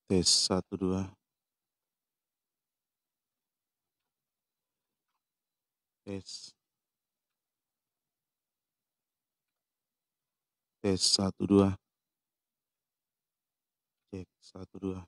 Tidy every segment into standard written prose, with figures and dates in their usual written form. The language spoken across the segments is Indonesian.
Tes 1 2. Tes. Tes 1 2. Cek 1 2.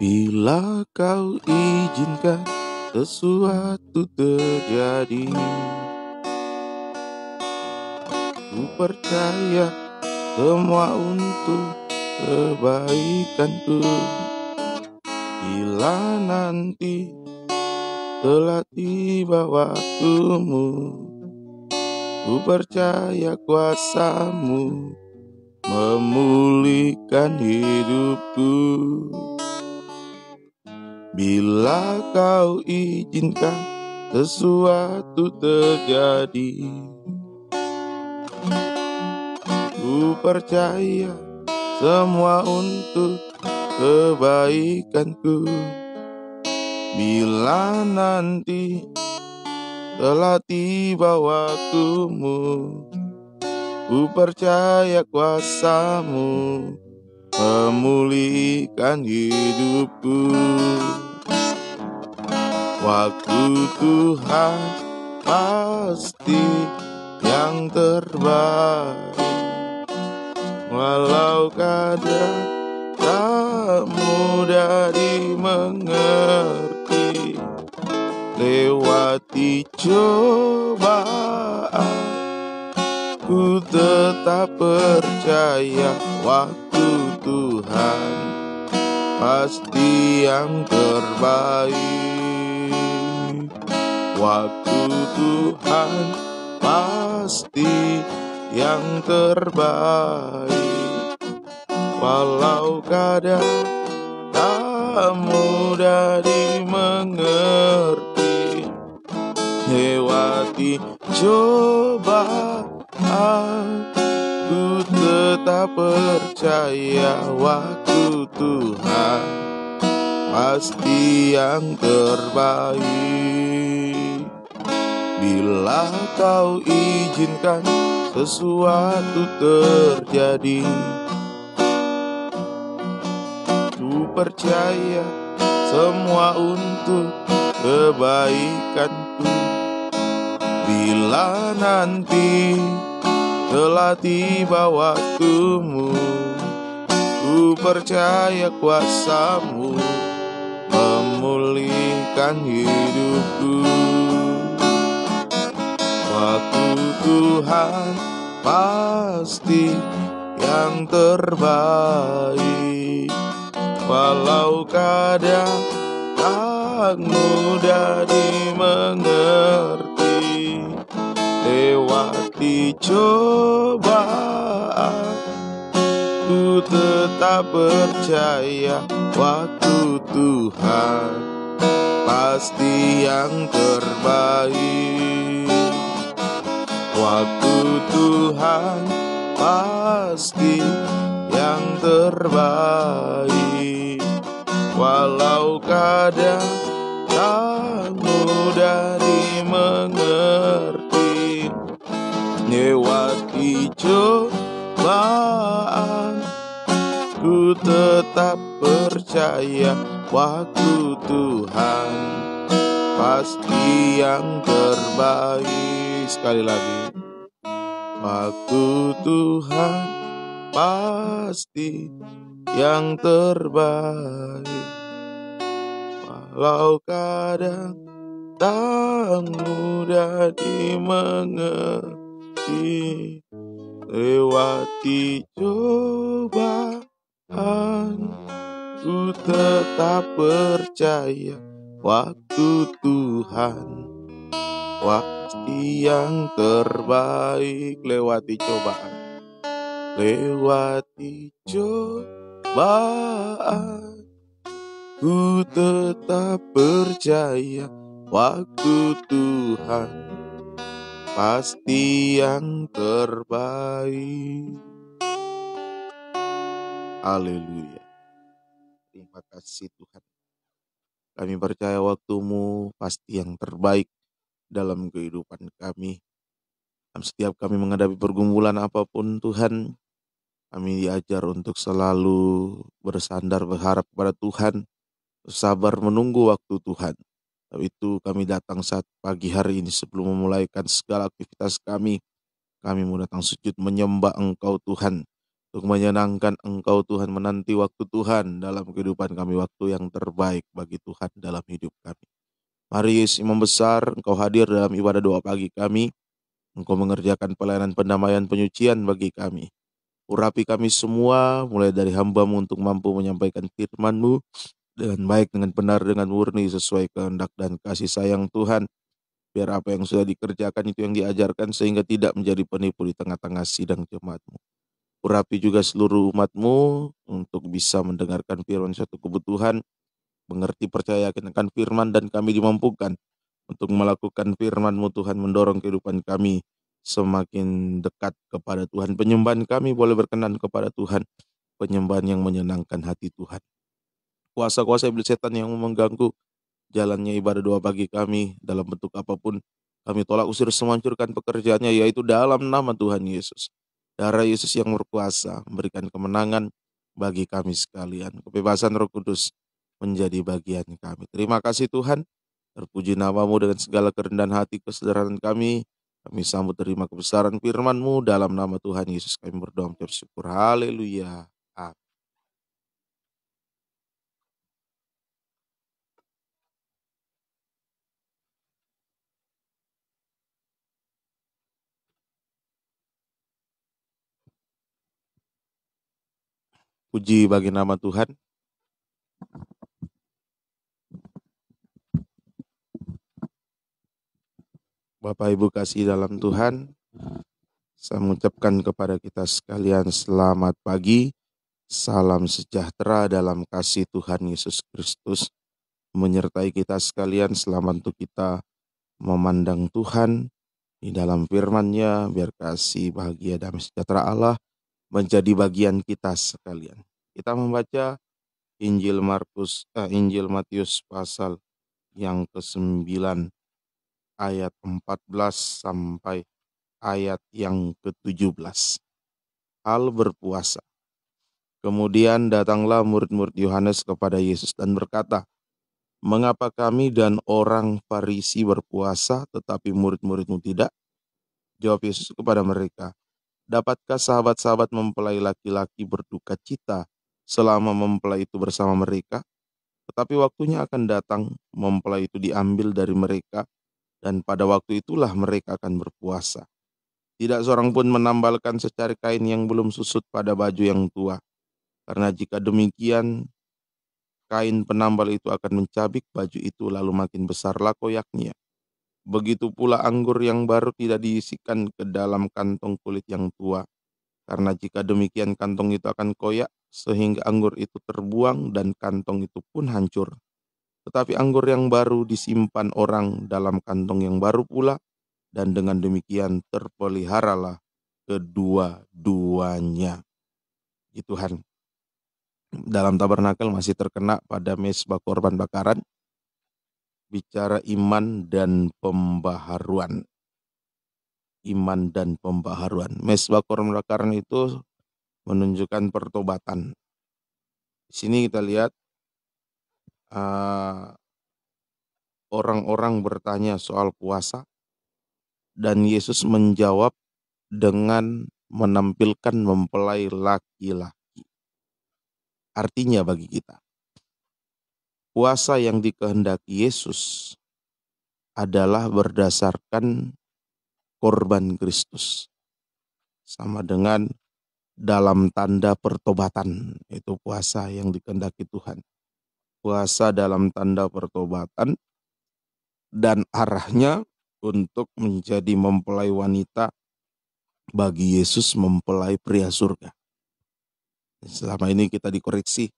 Bila kau izinkan sesuatu terjadi, ku percaya semua untuk kebaikanku. Bila nanti telah tiba waktumu, ku percaya kuasamu memulihkan hidupku. Bila kau izinkan sesuatu terjadi, ku percaya semua untuk kebaikanku. Bila nanti telah tiba waktumu, ku percaya kuasamu memulihkan hidupku. Waktu Tuhan pasti yang terbaik, walau kadang tak mudah dimengerti. Lewati cobaan, ku tetap percaya waktu Tuhan pasti yang terbaik. Waktu Tuhan pasti yang terbaik, walau kadang tak mudah dimengerti. Lewati cobaan, ku tetap percaya waktu Tuhan pasti yang terbaik. Bila kau izinkan sesuatu terjadi, percaya semua untuk kebaikanku. Bila nanti telah tiba waktumu, ku percaya kuasa-Mu memulihkan hidupku. Waktu Tuhan pasti yang terbaik, walau kadang tak mudah dimengerti. Lewati cobaan, ku tetap percaya waktu Tuhan pasti yang terbaik. Waktu Tuhan pasti yang terbaik, walau kadang tak mudah dimengerti. Lewati cobaan, ku tetap percaya waktu Tuhan pasti yang terbaik. Sekali lagi, waktu Tuhan pasti yang terbaik, walau kadang tak mudah dimengerti. Lewati cobaan, ku tetap percaya waktu Tuhan pasti yang terbaik. Lewati cobaan, lewati cobaan, ku tetap percaya waktu Tuhan pasti yang terbaik. Haleluya. Terima kasih Tuhan. Kami percaya waktu-Mu pasti yang terbaik dalam kehidupan kami. Dan setiap kami menghadapi pergumulan apapun Tuhan, kami diajar untuk selalu bersandar berharap kepada Tuhan, sabar menunggu waktu Tuhan. Sebab itu kami datang saat pagi hari ini sebelum memulaikan segala aktivitas kami mau datang sujud menyembah Engkau Tuhan, untuk menyenangkan Engkau Tuhan, menanti waktu Tuhan dalam kehidupan kami, waktu yang terbaik bagi Tuhan dalam hidup kami. Mari Yesus Imam Besar, Engkau hadir dalam ibadah doa pagi kami, Engkau mengerjakan pelayanan pendamaian penyucian bagi kami. Urapi kami semua, mulai dari hamba-Mu untuk mampu menyampaikan firman-Mu dengan baik, dengan benar, dengan murni, sesuai kehendak dan kasih sayang Tuhan. Biar apa yang sudah dikerjakan itu yang diajarkan, sehingga tidak menjadi penipu di tengah-tengah sidang jemaat-Mu. Urapi juga seluruh umat-Mu untuk bisa mendengarkan firman suatu kebutuhan, mengerti percaya akan firman, dan kami dimampukan untuk melakukan firman-Mu Tuhan, mendorong kehidupan kami semakin dekat kepada Tuhan. Penyembahan kami boleh berkenan kepada Tuhan, penyembahan yang menyenangkan hati Tuhan. Kuasa-kuasa iblis setan yang mengganggu jalannya ibadah doa pagi kami dalam bentuk apapun, kami tolak usir semua, hancurkan pekerjaannya, yaitu dalam nama Tuhan Yesus. Darah Yesus yang berkuasa memberikan kemenangan bagi kami sekalian. Kebebasan Roh Kudus menjadi bagian kami. Terima kasih Tuhan. Terpuji nama-Mu dengan segala kerendahan hati, kesederhanaan kami. Kami sambut terima kebesaran firman-Mu dalam nama Tuhan Yesus. Kami berdoa mengucap syukur. Haleluya. Amin. Puji bagi nama Tuhan. Bapak Ibu kasih dalam Tuhan, saya mengucapkan kepada kita sekalian selamat pagi, salam sejahtera dalam kasih Tuhan Yesus Kristus menyertai kita sekalian. Selamat untuk kita memandang Tuhan di dalam firman-Nya, biar kasih, bahagia, damai sejahtera Allah menjadi bagian kita sekalian. Kita membaca Injil Matius pasal yang ke-9 ayat 14 sampai ayat yang ke-17. Hal berpuasa. Kemudian datanglah murid-murid Yohanes kepada Yesus dan berkata, "Mengapa kami dan orang Farisi berpuasa, tetapi murid-muridmu tidak?" Jawab Yesus kepada mereka, "Dapatkah sahabat-sahabat mempelai laki-laki berduka cita selama mempelai itu bersama mereka? Tetapi waktunya akan datang, mempelai itu diambil dari mereka, dan pada waktu itulah mereka akan berpuasa. Tidak seorang pun menambalkan secari kain yang belum susut pada baju yang tua. Karena jika demikian, kain penambal itu akan mencabik baju itu lalu makin besarlah koyaknya. Begitu pula anggur yang baru tidak diisikan ke dalam kantong kulit yang tua. Karena jika demikian kantong itu akan koyak sehingga anggur itu terbuang dan kantong itu pun hancur. Tetapi anggur yang baru disimpan orang dalam kantong yang baru pula, dan dengan demikian terpeliharalah kedua-duanya." Puji Tuhan. Dalam tabernakel masih terkena pada mezbah korban bakaran, bicara iman dan pembaharuan. Iman dan pembaharuan. Mezbah korban bakaran itu menunjukkan pertobatan. Di sini kita lihat orang-orang bertanya soal puasa, dan Yesus menjawab dengan menampilkan mempelai laki-laki. Artinya bagi kita, puasa yang dikehendaki Yesus adalah berdasarkan korban Kristus. Sama dengan dalam tanda pertobatan, itu puasa yang dikehendaki Tuhan. Puasa dalam tanda pertobatan dan arahnya untuk menjadi mempelai wanita bagi Yesus, mempelai pria surga. Selama ini kita dikoreksi,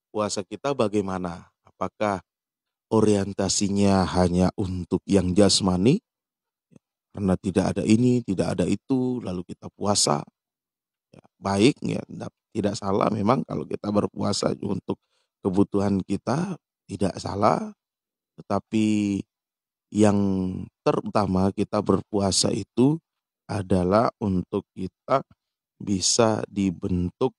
puasa kita bagaimana? Apakah orientasinya hanya untuk yang jasmani? Karena tidak ada ini, tidak ada itu, lalu kita puasa. Ya, baik, ya, tidak salah memang kalau kita berpuasa untuk kebutuhan kita, tidak salah. Tetapi yang terutama kita berpuasa itu adalah untuk kita bisa dibentuk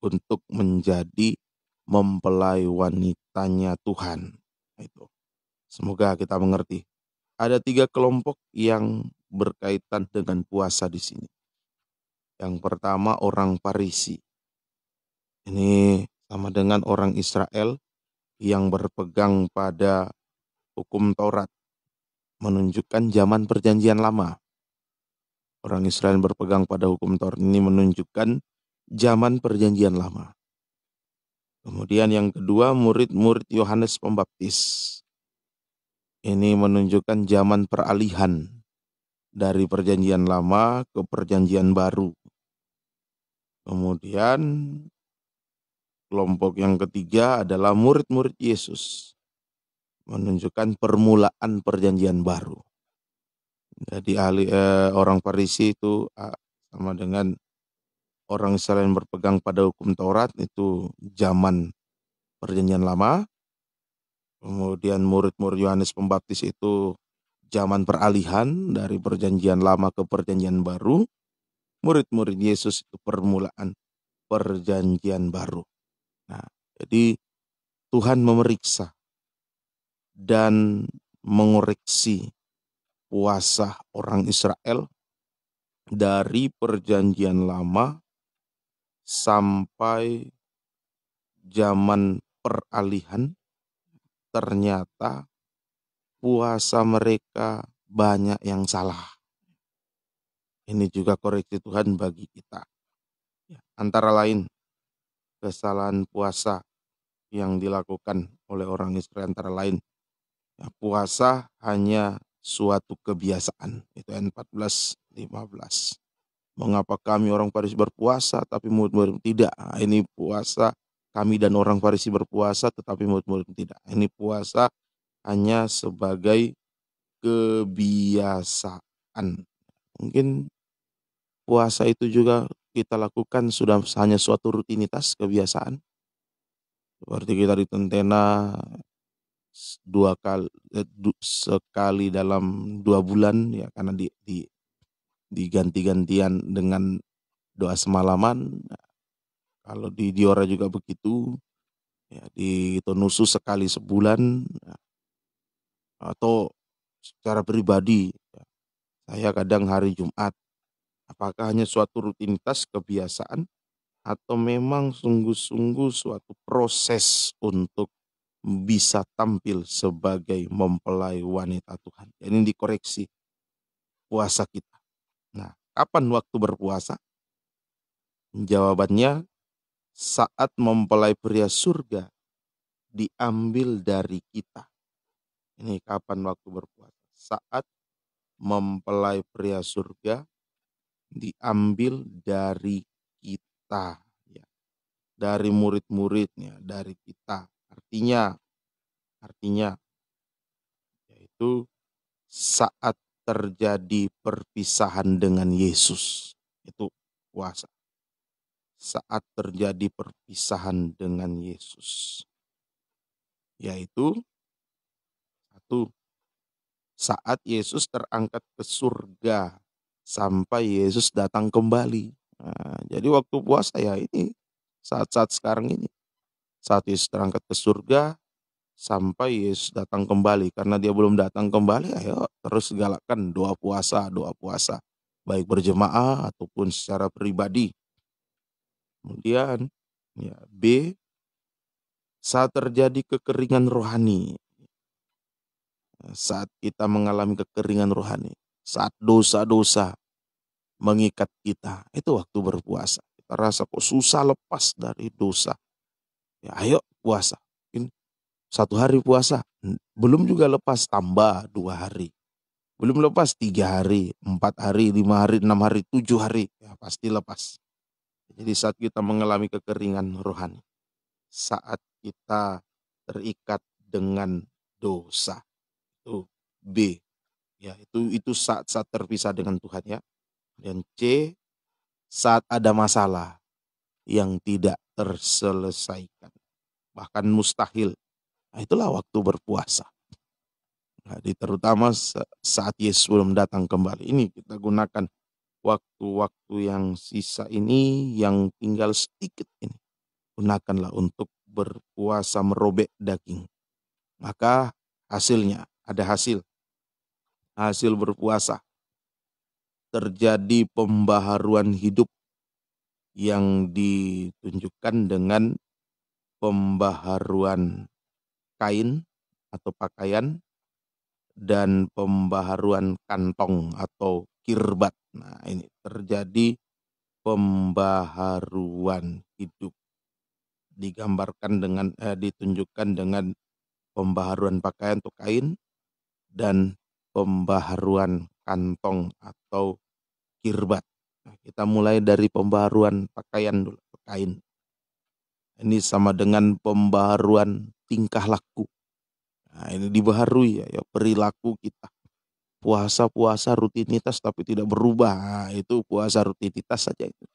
untuk menjadi mempelai wanitanya Tuhan. Itu. Semoga kita mengerti. Ada 3 kelompok yang berkaitan dengan puasa di sini. Yang pertama orang Farisi. Ini sama dengan orang Israel yang berpegang pada hukum Taurat, menunjukkan zaman perjanjian lama. Orang Israel berpegang pada hukum Taurat ini menunjukkan zaman perjanjian lama. Kemudian yang kedua murid-murid Yohanes Pembaptis. Ini menunjukkan zaman peralihan dari perjanjian lama ke perjanjian baru. Kemudian kelompok yang ketiga adalah murid-murid Yesus, menunjukkan permulaan perjanjian baru. Jadi orang Farisi itu sama dengan orang Israel yang berpegang pada hukum Taurat, itu zaman perjanjian lama. Kemudian murid-murid Yohanes Pembaptis itu zaman peralihan dari perjanjian lama ke perjanjian baru. Murid-murid Yesus itu permulaan perjanjian baru. Nah, jadi Tuhan memeriksa dan mengoreksi puasa orang Israel dari perjanjian lama sampai zaman peralihan. Ternyata puasa mereka banyak yang salah. Ini juga koreksi Tuhan bagi kita. Antara lain kesalahan puasa yang dilakukan oleh orang Israel, antara lain puasa hanya suatu kebiasaan. Itu ayat 14-15. Mengapa kami orang Farisi berpuasa tapi murid-murid tidak? Nah, ini puasa kami dan orang Farisi berpuasa tetapi murid-murid tidak. Ini puasa hanya sebagai kebiasaan. Mungkin puasa itu juga kita lakukan sudah hanya suatu rutinitas, kebiasaan. Seperti kita di Tentena sekali dalam 2 bulan, ya, karena diganti-gantian dengan doa semalaman. Kalau di Diora juga begitu, ya, di Tonusu sekali sebulan, ya, atau secara pribadi, ya, saya kadang hari Jumat. Apakah hanya suatu rutinitas kebiasaan atau memang sungguh-sungguh suatu proses untuk bisa tampil sebagai mempelai wanita Tuhan. Ini dikoreksi puasa kita. Nah, kapan waktu berpuasa? Jawabannya saat mempelai pria surga diambil dari kita. Ini kapan waktu berpuasa? Saat mempelai pria surga diambil dari kita, ya, dari murid-muridnya, dari kita. Artinya yaitu saat terjadi perpisahan dengan Yesus. Itu puasa. Saat terjadi perpisahan dengan Yesus. Yaitu satu, saat Yesus terangkat ke surga sampai Yesus datang kembali. Nah, jadi waktu puasa ya ini, saat-saat sekarang ini. Saat Yesus terangkat ke surga sampai Yesus datang kembali. Karena dia belum datang kembali, ayo terus galakan doa puasa. Baik berjemaah ataupun secara pribadi. Kemudian ya, B, saat terjadi kekeringan rohani. Saat kita mengalami kekeringan rohani. Saat dosa-dosa mengikat kita. Itu waktu berpuasa. Kita rasa kok susah lepas dari dosa. Ya ayo puasa. Mungkin 1 hari puasa. Belum juga lepas, tambah 2 hari. Belum lepas 3 hari, 4 hari, 5 hari, 6 hari, 7 hari. Ya pasti lepas. Jadi saat kita mengalami kekeringan rohani. Saat kita terikat dengan dosa. Itu B. Ya, itu saat-saat terpisah dengan Tuhan, ya. Dan C, saat ada masalah yang tidak terselesaikan, bahkan mustahil. Nah, itulah waktu berpuasa. Nah, terutama saat Yesus belum datang kembali. Ini kita gunakan waktu-waktu yang sisa ini, yang tinggal sedikit ini. Gunakanlah untuk berpuasa merobek daging. Maka hasilnya, ada hasil berpuasa. Terjadi pembaharuan hidup yang ditunjukkan dengan pembaharuan kain atau pakaian dan pembaharuan kantong atau kirbat. Nah, ini terjadi pembaharuan hidup. Ditunjukkan dengan pembaharuan pakaian atau kain dan pembaharuan kantong atau kirbat. Nah, kita mulai dari pembaharuan pakaian dulu, kain. Ini sama dengan pembaharuan tingkah laku. Nah, ini dibaharui ya perilaku kita. Puasa rutinitas tapi tidak berubah. Nah, itu puasa rutinitas saja itu.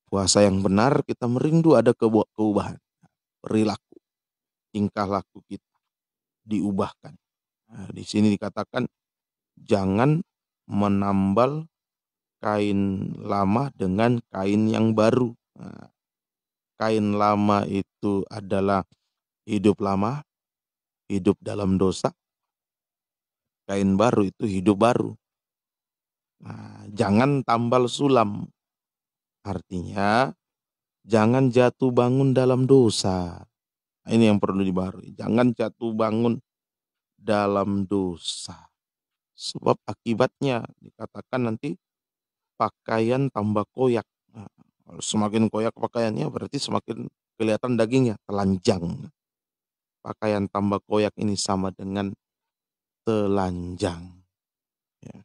Puasa yang benar kita merindu ada keubahan. Perilaku, tingkah laku kita diubahkan. Nah, di sini dikatakan jangan menambal kain lama dengan kain yang baru. Nah, kain lama itu adalah hidup lama, hidup dalam dosa. Kain baru itu hidup baru. Nah, jangan tambal sulam. Artinya jangan jatuh bangun dalam dosa. Nah, ini yang perlu dibaharui. Jangan jatuh bangun dalam dosa. Sebab akibatnya dikatakan nanti pakaian tambah koyak. Nah, semakin koyak pakaiannya berarti semakin kelihatan dagingnya, telanjang. Pakaian tambah koyak ini sama dengan telanjang. Ya.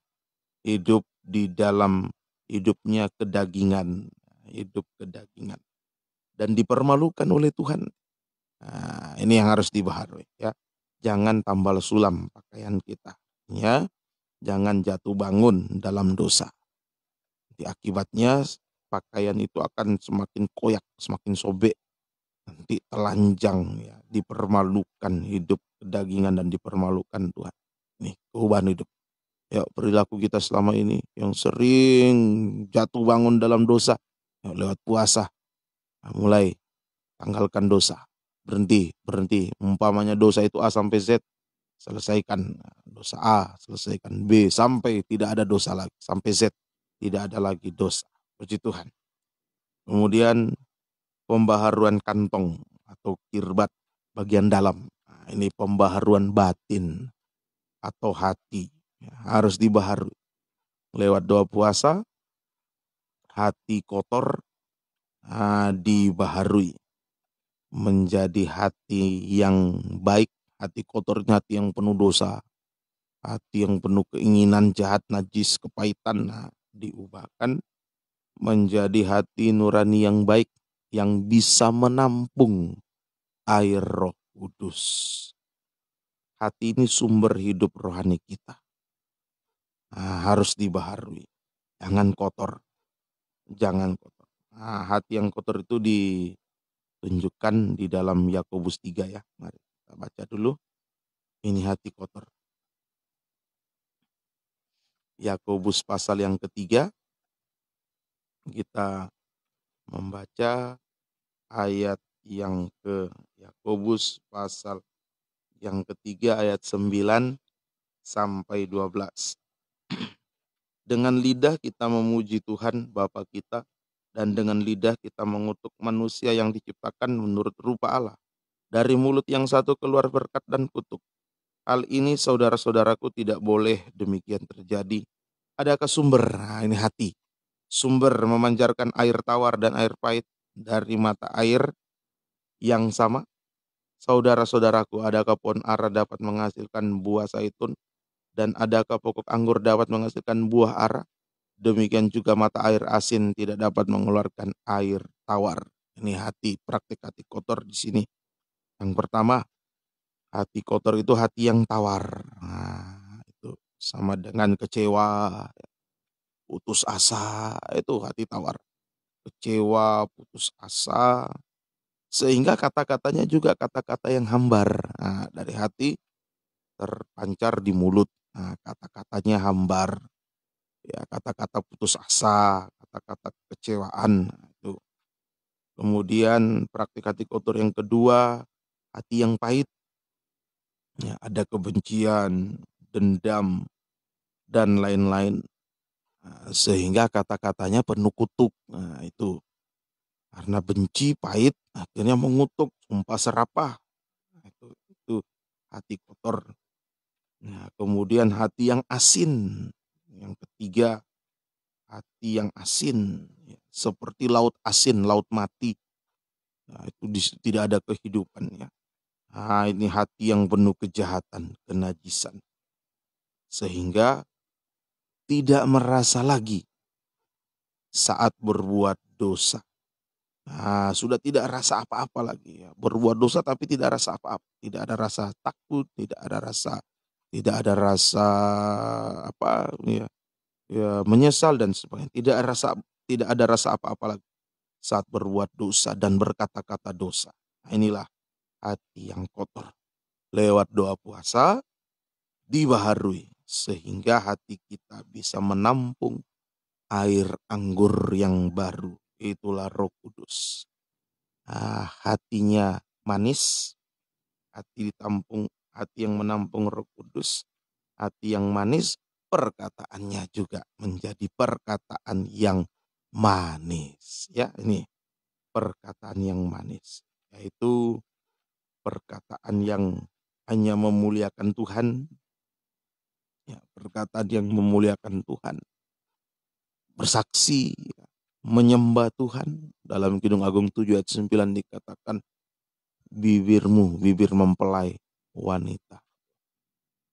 Hidup di dalam hidupnya kedagingan. Hidup kedagingan. Dan dipermalukan oleh Tuhan. Nah, ini yang harus dibaharui, ya. Jangan tambal sulam pakaian kita. Ya. Jangan jatuh bangun dalam dosa. Akibatnya pakaian itu akan semakin koyak, semakin sobek, nanti telanjang, ya, dipermalukan hidup kedagingan dan dipermalukan Tuhan. Nih, perubahan hidup. Ya, perilaku kita selama ini yang sering jatuh bangun dalam dosa, ya, lewat puasa Mulai tanggalkan dosa. Berhenti. Umpamanya dosa itu A sampai Z, selesaikan dosa A, selesaikan B, sampai tidak ada dosa lagi. Sampai Z, tidak ada lagi dosa. Puji Tuhan. Kemudian pembaharuan kantong atau kirbat bagian dalam. Nah, ini pembaharuan batin atau hati. Ya, harus dibaharui. Lewat doa puasa, hati kotor dibaharui. Menjadi hati yang baik, hati kotornya hati yang penuh dosa, hati yang penuh keinginan jahat, najis, kepahitan, diubahkan menjadi hati nurani yang baik, yang bisa menampung air Roh Kudus. Hati ini sumber hidup rohani kita. Harus dibaharui. Jangan kotor. Hati yang kotor itu ditunjukkan di dalam Yakobus 3 ya. Mari kita baca dulu. Ini hati kotor. Yakobus pasal yang ketiga. Kita membaca ayat yang ke Yakobus pasal yang ketiga ayat 9 sampai 12. Dengan lidah kita memuji Tuhan Bapa kita, dan dengan lidah kita mengutuk manusia yang diciptakan menurut rupa Allah. Dari mulut yang satu keluar berkat dan kutuk. Hal ini saudara-saudaraku tidak boleh demikian terjadi. Adakah sumber? Ini hati. Sumber memancarkan air tawar dan air pahit dari mata air yang sama? Saudara-saudaraku, adakah pohon ara dapat menghasilkan buah zaitun, dan adakah pokok anggur dapat menghasilkan buah ara? Demikian juga mata air asin tidak dapat mengeluarkan air tawar. Ini hati, praktik hati kotor di sini. Yang pertama, hati kotor itu hati yang tawar. Itu sama dengan kecewa, putus asa, itu hati tawar. Kecewa, putus asa, sehingga kata-katanya juga kata-kata yang hambar. Dari hati terpancar di mulut. Kata-katanya hambar. Ya, kata-kata putus asa, kata-kata kekecewaan. Itu. Kemudian praktik hati kotor yang kedua, hati yang pahit. Ya, ada kebencian, dendam, dan lain-lain. Sehingga kata-katanya penuh kutuk. Itu. Karena benci, pahit, akhirnya mengutuk, sumpah serapah. Itu hati kotor. Kemudian hati yang asin. Yang ketiga, hati yang asin. Seperti laut asin, laut mati. Itu tidak ada kehidupannya. Ini hati yang penuh kejahatan, kenajisan. Sehingga tidak merasa lagi saat berbuat dosa. Sudah tidak rasa apa-apa lagi. Ya. Berbuat dosa tapi tidak rasa apa-apa. Tidak ada rasa takut, tidak ada rasa apa ya, menyesal dan sebagainya. Tidak ada rasa apa-apa lagi saat berbuat dosa dan berkata-kata dosa. Inilah hati yang kotor. Lewat doa puasa dibaharui sehingga hati kita bisa menampung air anggur yang baru. Itulah Roh Kudus. Hatinya manis, hati yang menampung Roh Kudus, hati yang manis, perkataannya juga menjadi perkataan yang manis. Ya, ini perkataan yang manis, yaitu perkataan yang hanya memuliakan Tuhan. Ya, perkataan yang memuliakan Tuhan, bersaksi, menyembah Tuhan. Dalam Kidung Agung 7 ayat 9 dikatakan, bibirmu, bibir mempelai wanita,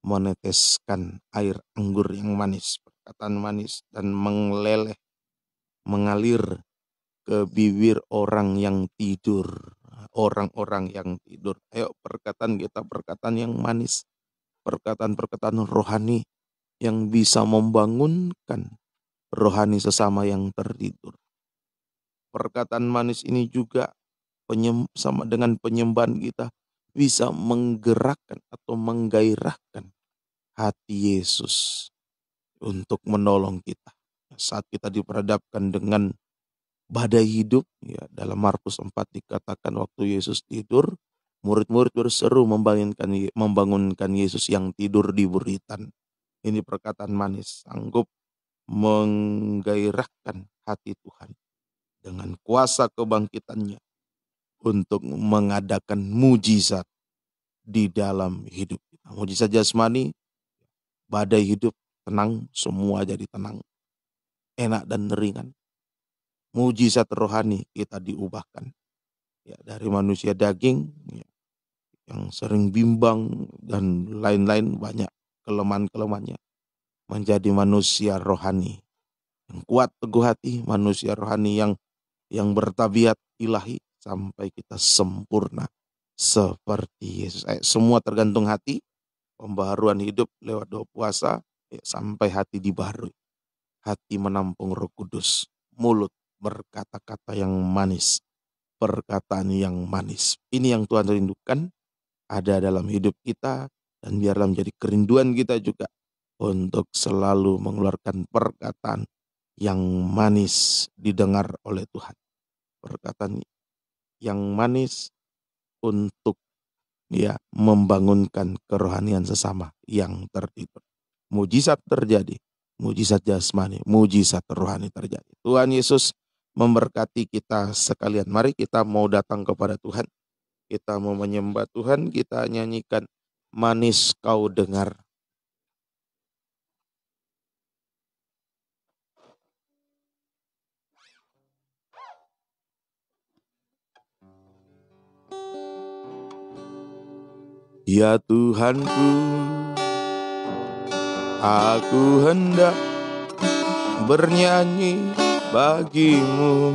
meneteskan air anggur yang manis, perkataan manis, dan mengalir ke bibir orang yang tidur. Orang-orang yang tidur. Ayo, perkataan kita, perkataan yang manis, perkataan-perkataan rohani yang bisa membangunkan rohani sesama yang tertidur. Perkataan manis ini juga sama dengan penyembahan kita bisa menggerakkan atau menggairahkan hati Yesus untuk menolong kita saat kita diperhadapkan dengan badai hidup. Ya, dalam Markus 4 dikatakan waktu Yesus tidur, murid-murid berseru membangunkan Yesus yang tidur di buritan. Ini perkataan manis, sanggup menggairahkan hati Tuhan dengan kuasa kebangkitannya untuk mengadakan mujizat di dalam hidup kita. Mujizat jasmani, badai hidup, tenang, semua jadi tenang, enak dan ringan. Mujizat rohani, kita diubahkan ya, dari manusia daging ya, yang sering bimbang dan lain-lain, banyak kelemahan-kelemahannya, menjadi manusia rohani yang kuat teguh hati, manusia rohani yang bertabiat ilahi sampai kita sempurna seperti Yesus. Semua tergantung hati, pembaharuan hidup lewat doa puasa ya, sampai hati dibaharui. Hati menampung Roh Kudus, mulut berkata-kata yang manis, perkataan yang manis. Ini yang Tuhan rindukan ada dalam hidup kita, dan biarlah menjadi kerinduan kita juga untuk selalu mengeluarkan perkataan yang manis didengar oleh Tuhan. Perkataan yang manis untuk ya membangunkan kerohanian sesama yang tertidur. Mujizat terjadi, mujizat jasmani, mujizat rohani terjadi. Tuhan Yesus memberkati kita sekalian. Mari kita mau datang kepada Tuhan. Kita mau menyembah Tuhan, kita nyanyikan Manis Kau Dengar. Ya Tuhanku, aku hendak bernyanyi bagimu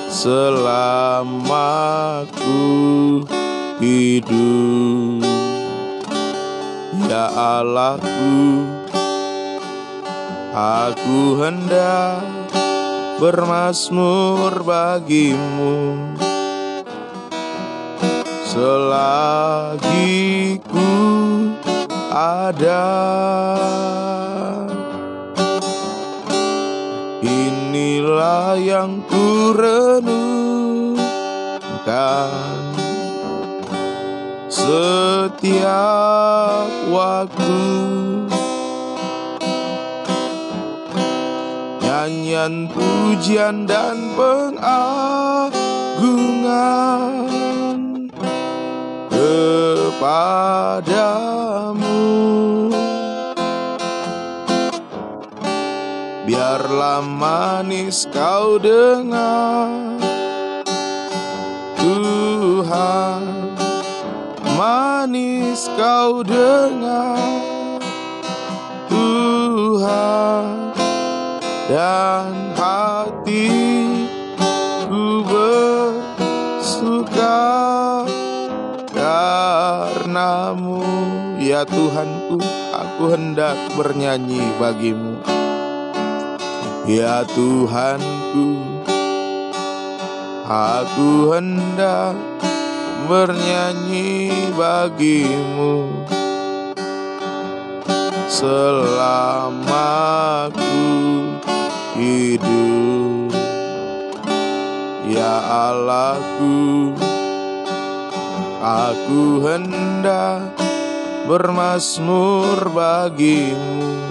selama ku hidup. Ya Allahku, aku hendak bermazmur bagimu selagi ku ada. Inilah yang ku renungkan setiap waktu, nyanyian pujian dan pengagungan kepadamu. Biarlah manis kau dengar, Tuhan, manis kau dengar, Tuhan, dan hatiku bersuka karenamu. Ya Tuhanku, aku hendak bernyanyi bagimu. Ya Tuhanku, aku hendak bernyanyi bagimu selama ku hidup. Ya Allahku, aku hendak bermazmur bagimu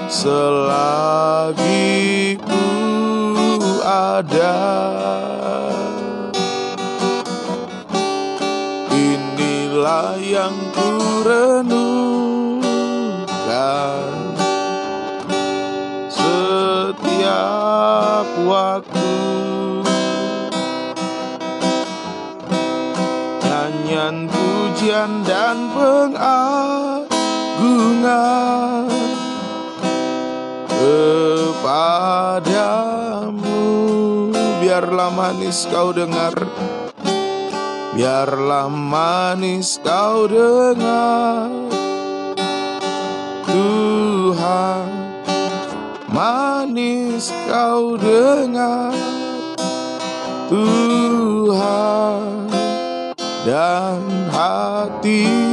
selagi ku ada. Inilah yang ku renungkan setiap waktu, nyanyian pujian dan pengagungan kepadamu. Biarlah manis kau dengar, biarlah manis kau dengar, Tuhan, manis kau dengar, Tuhan, dan hatiku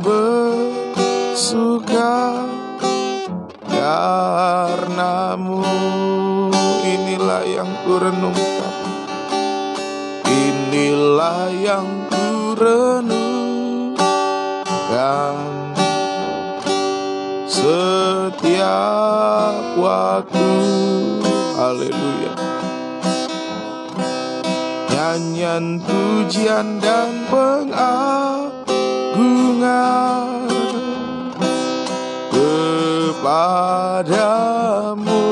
bersuka Karenamu, inilah yang ku renungkan, inilah yang ku renungkan setiap waktu. Haleluya. Nyanyian pujian dan pengagungan kepadamu,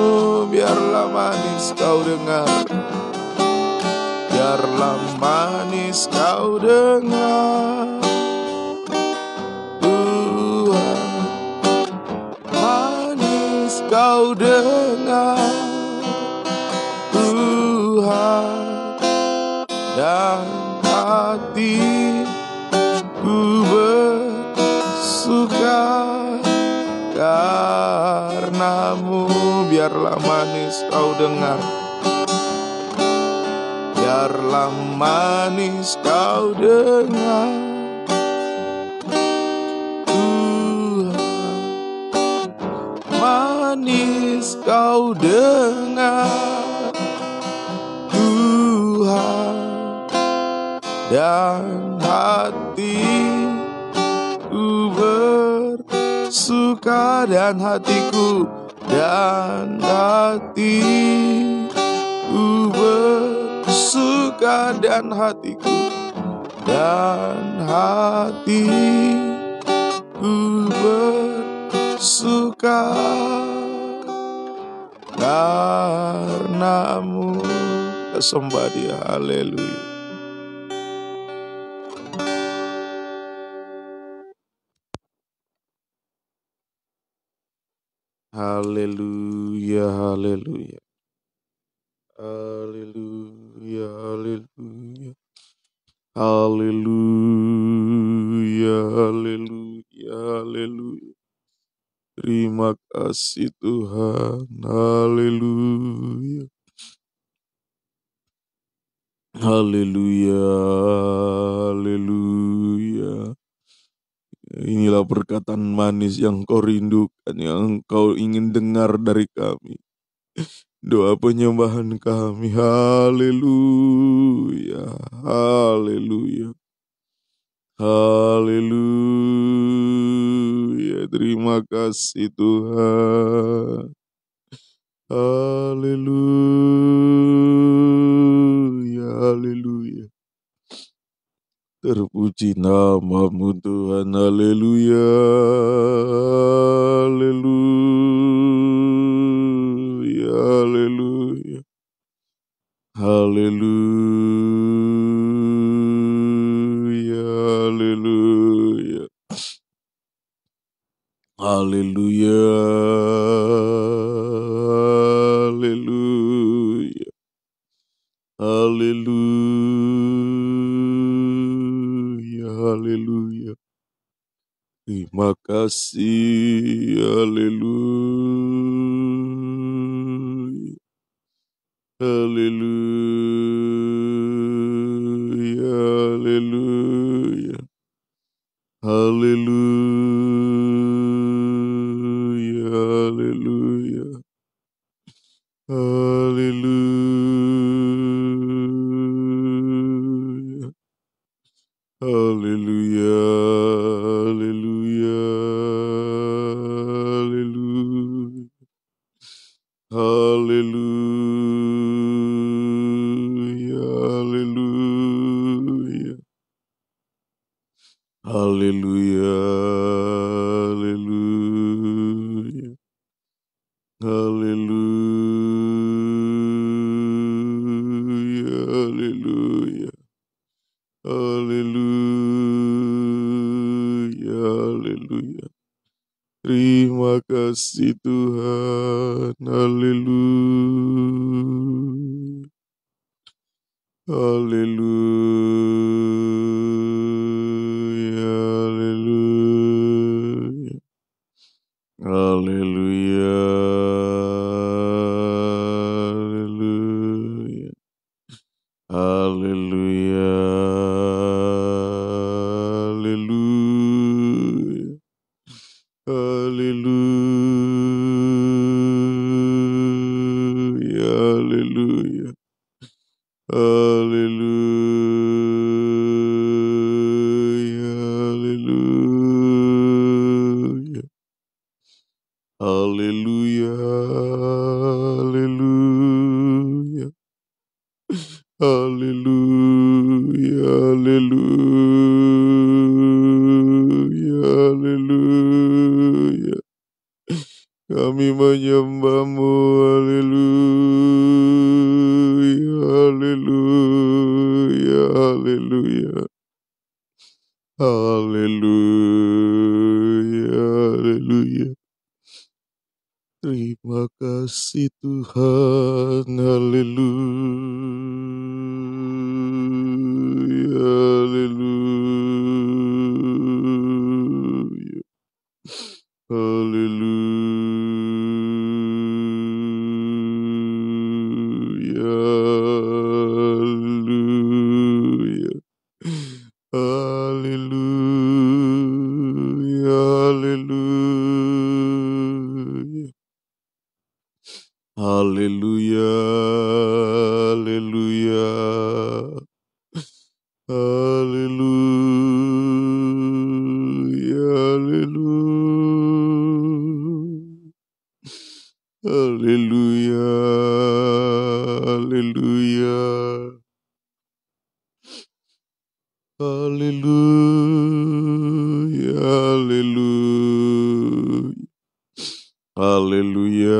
biarlah manis kau dengar, biarlah manis kau dengar. Tuhan, manis kau dengar, Tuhan, dan hatiku bersuka karenamu. Biarlah manis kau dengar, biarlah manis kau dengar, Tuhan, manis kau dengar, Tuhan, dan hatiku bersuka, dan hatiku bersuka, dan hatiku bersuka karenamu. Kita sembah Dia. Haleluya. Haleluya, haleluya. Haleluya, haleluya. Haleluya, haleluya, haleluya. Terima kasih Tuhan. Haleluya. Haleluya, haleluya. Inilah perkataan manis yang kau rindukan, yang kau ingin dengar dari kami. Doa penyembahan kami. Haleluya, haleluya, haleluya. Terima kasih Tuhan. Haleluya, haleluya. Terpuji nama-Mu Tuhan. Haleluya, haleluya, haleluya. Haleluya, haleluya. Haleluya, haleluya. Haleluya, haleluya. Terima kasih. Haleluya. Haleluya, haleluya. Haleluya, haleluya. Haleluya. Haleluya, haleluya, haleluya. Haleluya, haleluya. Haleluya, haleluya. Haleluya, haleluya. Haleluya, haleluya. Terima kasih Tuhan. Haleluya. Haleluya, haleluya. Haleluya, haleluya. Haleluya, haleluya. Haleluya, Kami menyembah-Mu, haleluya, haleluya, haleluya. Haleluya, haleluya. Terima kasih Tuhan, haleluya, haleluya. Haleluya, haleluya. Haleluya, haleluya. Haleluya, haleluya. Haleluya, haleluya. Haleluya, haleluya. Haleluya, haleluya. Haleluya,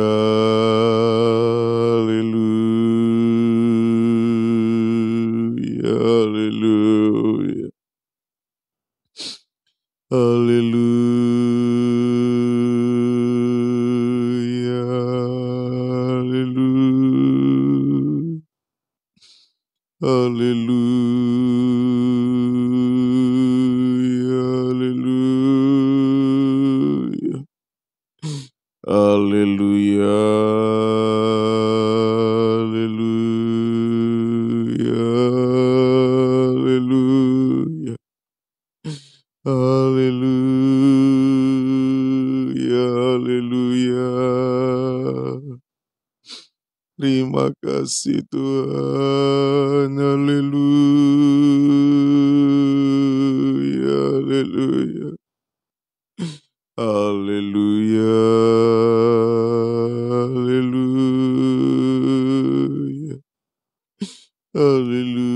haleluya, haleluya. Haleluya, haleluya. Haleluya, haleluya. Haleluya, haleluya, haleluya. Haleluya, haleluya. Terima kasih Tuhan, haleluya, haleluya. Haleluya, haleluya. Haleluya,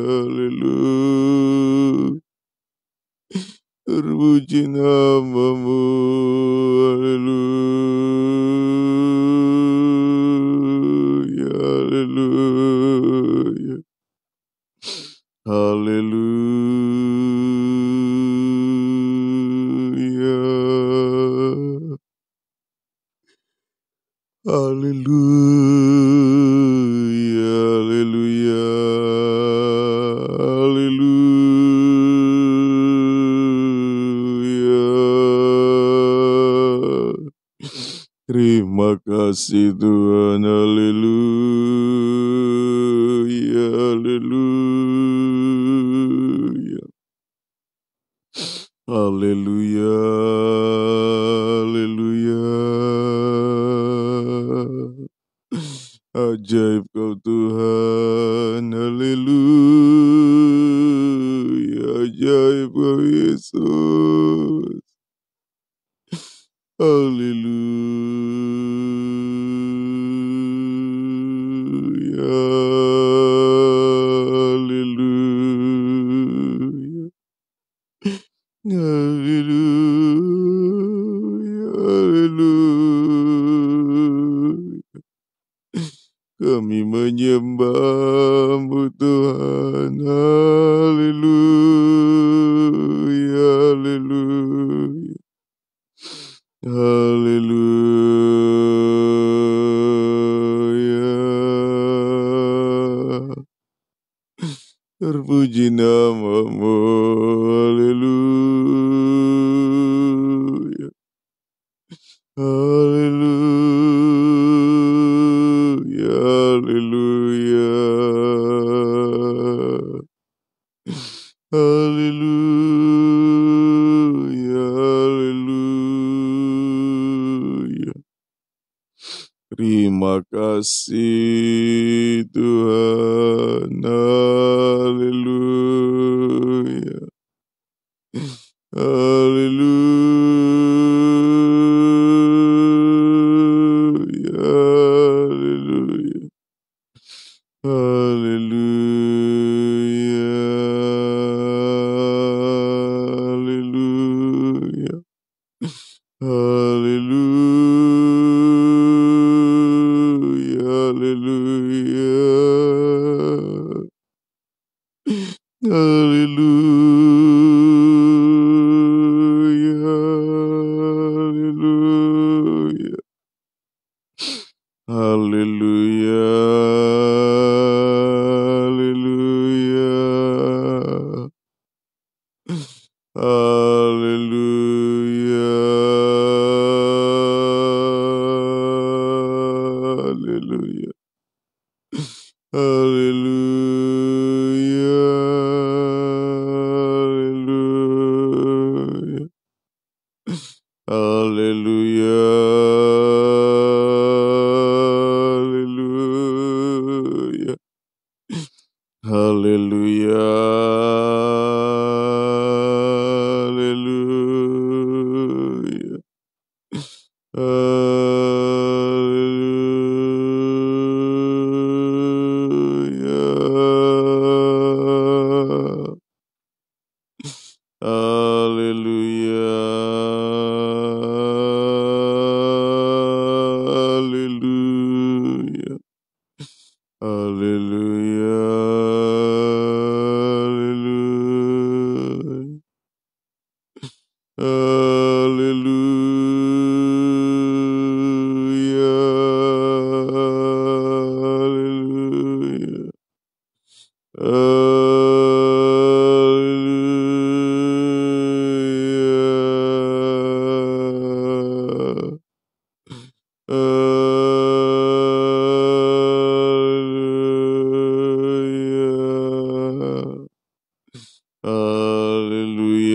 haleluya. Terpuji nama-Mu, haleluya, haleluya. Haleluya. Haleluya, haleluya. Haleluya. Terima kasih Tuhan, haleluya, haleluya. Haleluya, haleluya. Ajaib Kau Tuhan, haleluya. Ajaib Kau Yesus, haleluya, haleluya. Haleluya, haleluya. Kami menyembah-Mu Tuhan, haleluya, haleluya. Haleluya. Terpuji nama-Mu, haleluya. Haleluya, haleluya. Haleluya, haleluya. Terima kasih Tuhan, haleluya. Haleluya, haleluya. Haleluya, Haleluya, haleluya, haleluya, haleluya, haleluya, haleluya, haleluya. Haleluya, haleluya, haleluya, haleluya, haleluya, haleluya. Hallelujah. Hallelujah.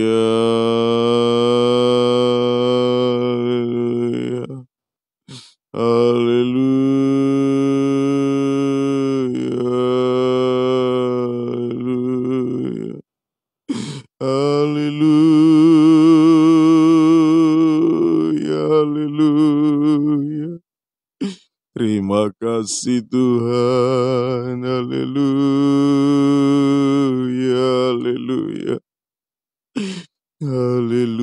Hallelujah. Hallelujah. Haleluya, haleluya. Terima kasih Tuhan, haleluya, haleluya. Haleluya,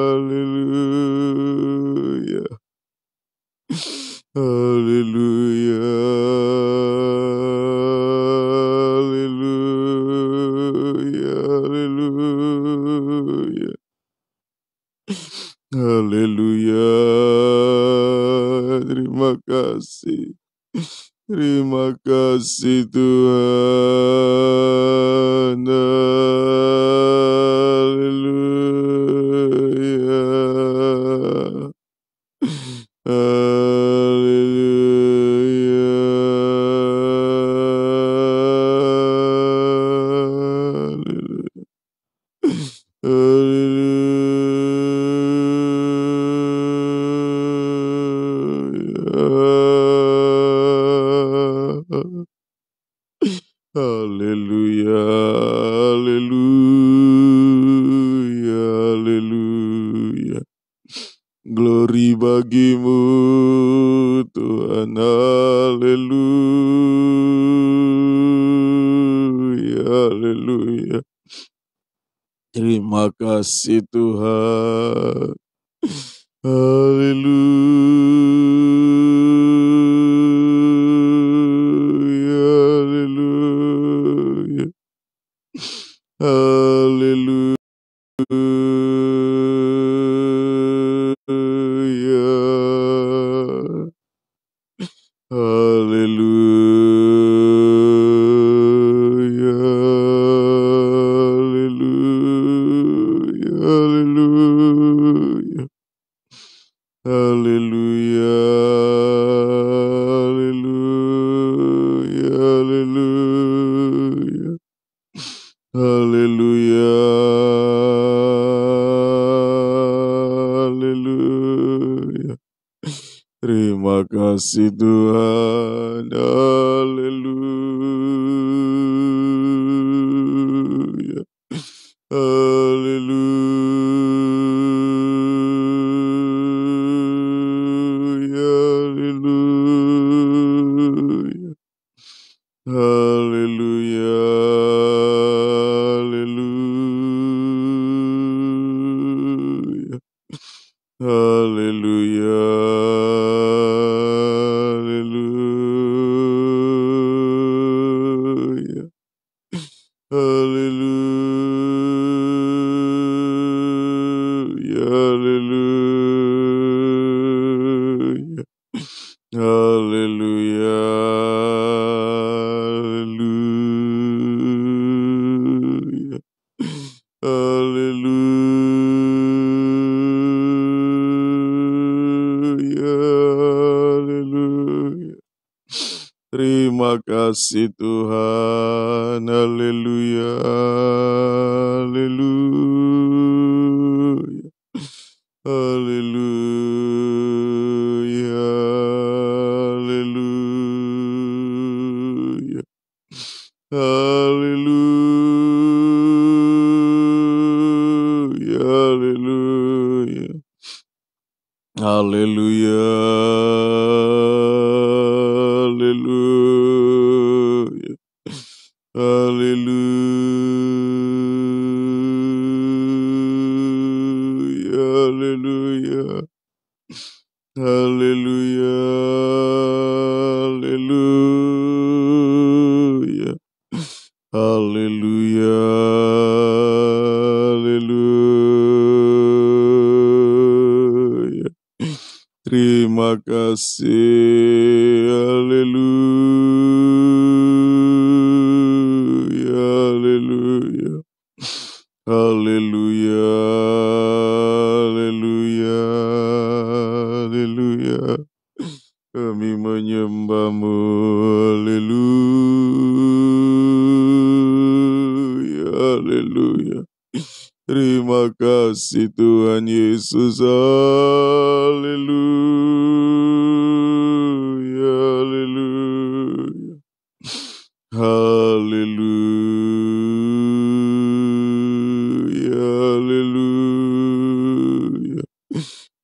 haleluya. Haleluya, haleluya, haleluya. Haleluya, terima kasih. Terima kasih Tuhan. Haleluya. Haleluya. Haleluya. Haleluya, haleluya, haleluya. Glory bagimu Tuhan, haleluya, haleluya. Terima kasih Tuhan. Haleluya, haleluya. Haleluya. Haleluya. Haleluya. Haleluya. Haleluya. Haleluya. Haleluya. Haleluya, haleluya. Terima kasih Tuhan, haleluya. Haleluya, haleluya. Haleluya, haleluya. Haleluya, Terima kasih Tuhan. Haleluya. Haleluya. Haleluya. Haleluya. Haleluya. Haleluya. Haleluya. Haleluya. Haleluya. Haleluya. Haleluya. Haleluya. Haleluya. Haleluya. Terima kasih. Haleluya. Haleluya. Haleluya. Haleluya. Haleluya. Kami menyembah-Mu. Haleluya. Haleluya. Terima kasih Tuhan Yesus. Haleluya. Haleluya. Haleluya. Haleluya.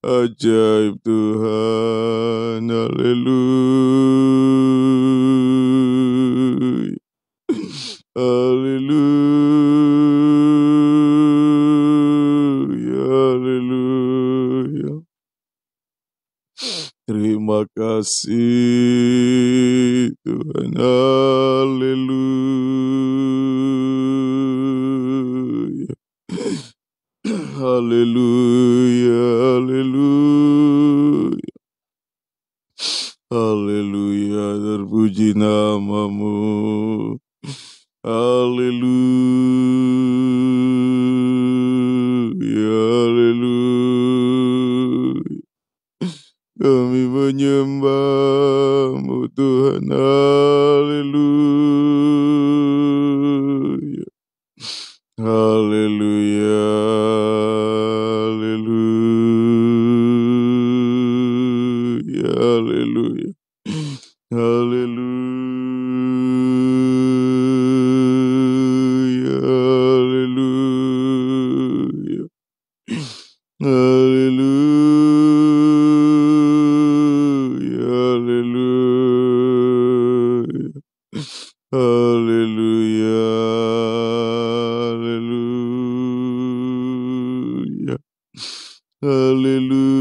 Ajaib Tuhan. Haleluya. Haleluya. Haleluya. Terima kasih Tuhan. Haleluya. Haleluya. Haleluya. Haleluya. Terpuji nama-Mu. Haleluya. Haleluya. Kami menyembah-Mu Tuhan. Haleluya. Haleluya. Haleluya. Haleluya. Haleluya. Haleluya. Haleluya. Haleluya. Haleluya. Haleluya. Haleluya.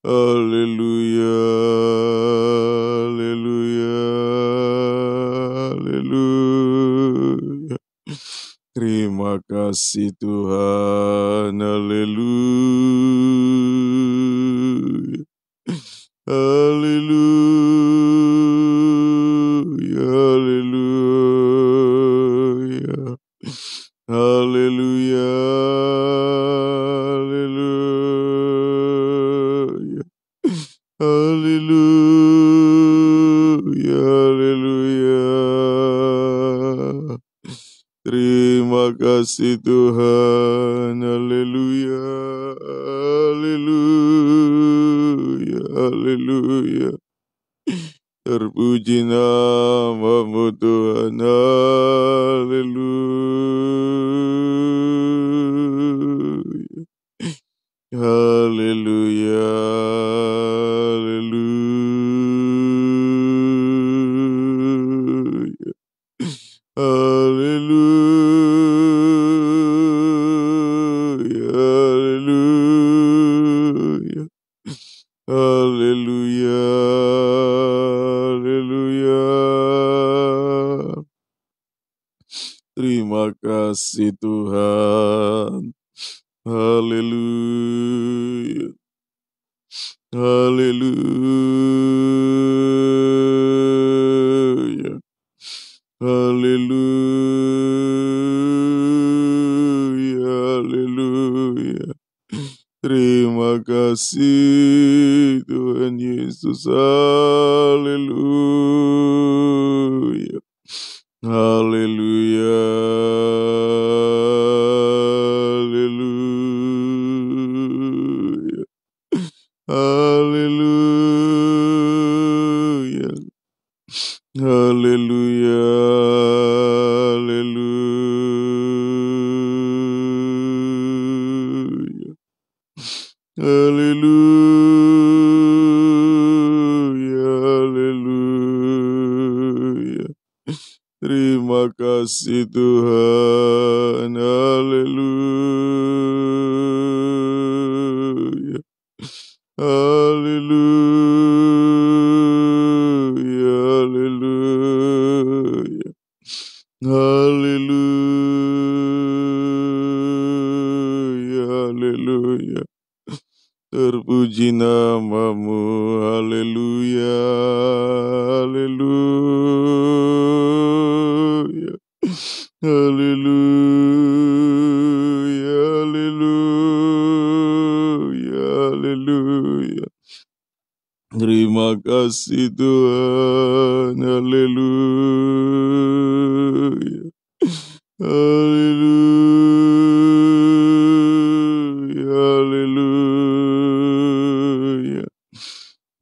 Haleluya. Haleluya. Haleluya. Terima kasih Tuhan. Haleluya. Haleluya. Haleluya. Haleluya. Haleluya. Haleluya. Haleluya. Terima kasih Tuhan. Haleluya. Haleluya. Haleluya. Terpuji nama-Mu Tuhan. Haleluya. Haleluya. Haleluya. Haleluya. Haleluya. Haleluya. Haleluya. Terima kasih Tuhan. Haleluya. Haleluya. Haleluya. Haleluya. Terima kasih Tuhan Yesus. Haleluya. Haleluya. Haleluya. Haleluya. Haleluya. Haleluya. Haleluya. Haleluya. Terima kasih Tuhan. Haleluya. Haleluya. Haleluya. Haleluya. Haleluya. Terpuji namamu. Haleluya. Haleluya. Haleluya. Haleluya. Haleluya. Terima kasih Tuhan. Haleluya. Haleluya. Haleluya.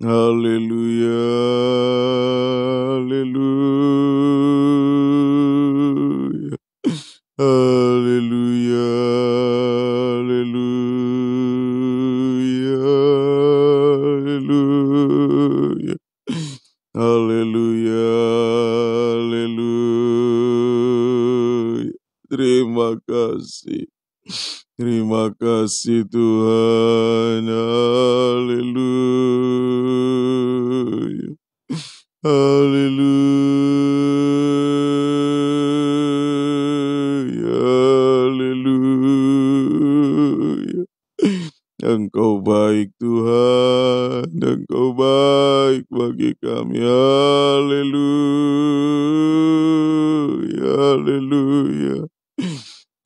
Haleluya. Haleluya. Haleluya. Haleluya. Haleluya. Haleluya. Terima kasih. Terima kasih Tuhan. Haleluya. Haleluya. Haleluya. Engkau baik Tuhan, Engkau baik bagi kami. Haleluya. Haleluya.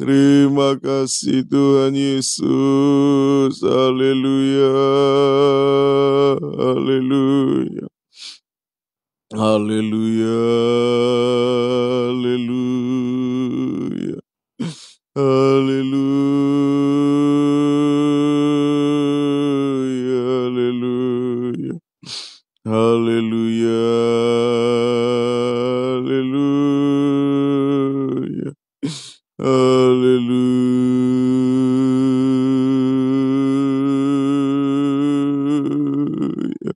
Terima kasih Tuhan Yesus. Haleluya. Haleluya. Haleluya. Haleluya. Haleluya. Haleluya. Haleluya. Haleluya. Haleluya.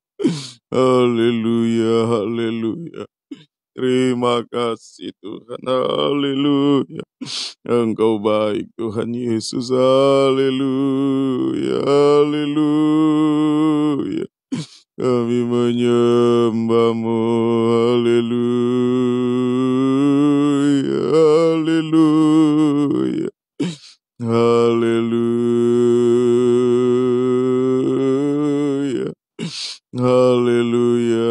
Haleluya. Haleluya. Terima kasih Tuhan. Haleluya. Engkau baik Tuhan Yesus. Haleluya. Haleluya. Kami menyembah-Mu. Haleluya. Haleluya. Haleluya. Haleluya.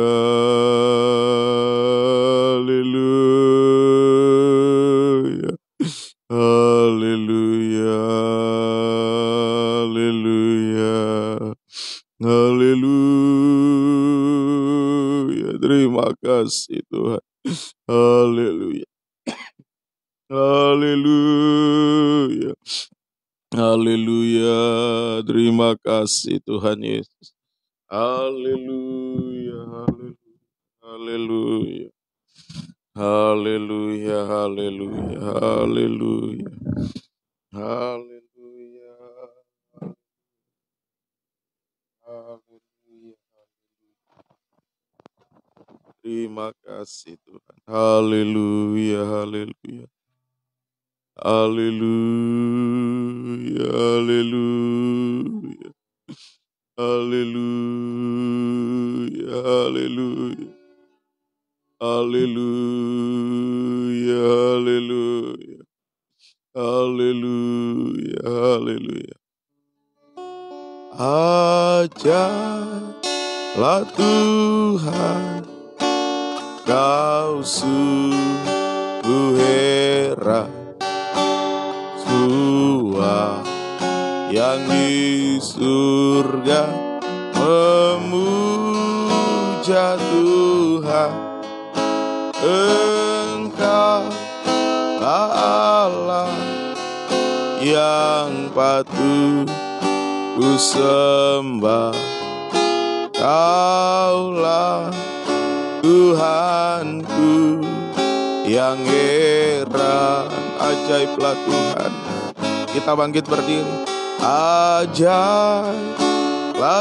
Haleluya. Haleluya. Haleluya. Haleluya. Terima kasih Tuhan. Haleluya. Haleluya. Haleluya. Terima kasih Tuhan Yesus. Haleluya. Haleluya. Haleluya. Haleluya. Haleluya. Haleluya. Haleluya. Terima kasih Tuhan. Haleluya. Haleluya. Haleluya. Haleluya. Haleluya. Haleluya. Haleluya. Haleluya. Haleluya. Haleluya. Ajarlah Tuhan, Kau sungguh heran, yang di surga memuja Tuhan. Engkau Allah yang patut ku sembah. Kaulah Tuhanku yang heran. Ajaiblah Tuhan. Kita bangkit berdiri. Ajaiblah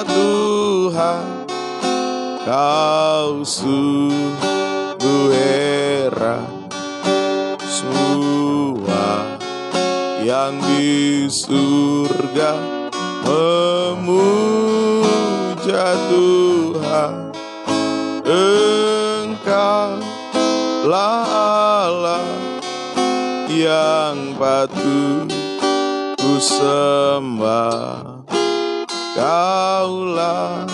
Tuhan, Kau sungguh heran. Semua yang di surga memuja Tuhan. Engkau lah Allah yang patut ku sembah. Kaulah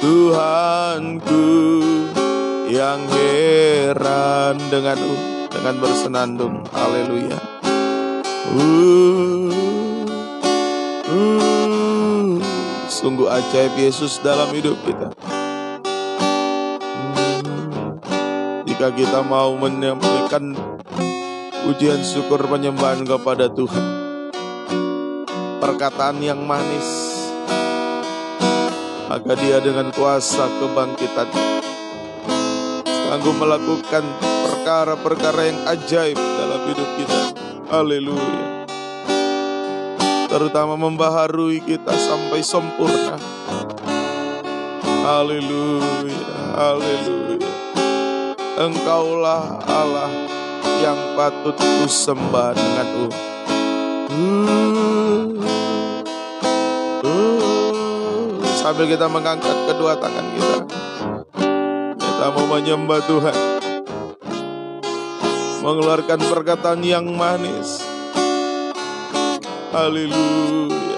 Tuhanku yang heran. Dengan bersenandung, haleluya. Sungguh ajaib Yesus dalam hidup kita. Jika kita mau menyampaikan pujian syukur penyembahan kepada Tuhan, perkataan yang manis, maka Dia dengan kuasa kebangkitan sanggup melakukan perkara-perkara yang ajaib dalam hidup kita. Haleluya. Terutama membaharui kita sampai sempurna. Haleluya, haleluya. Engkaulah Allah yang patut ku sembah dengan sambil kita mengangkat kedua tangan kita. Kita mau menyembah Tuhan, mengeluarkan perkataan yang manis. Haleluya,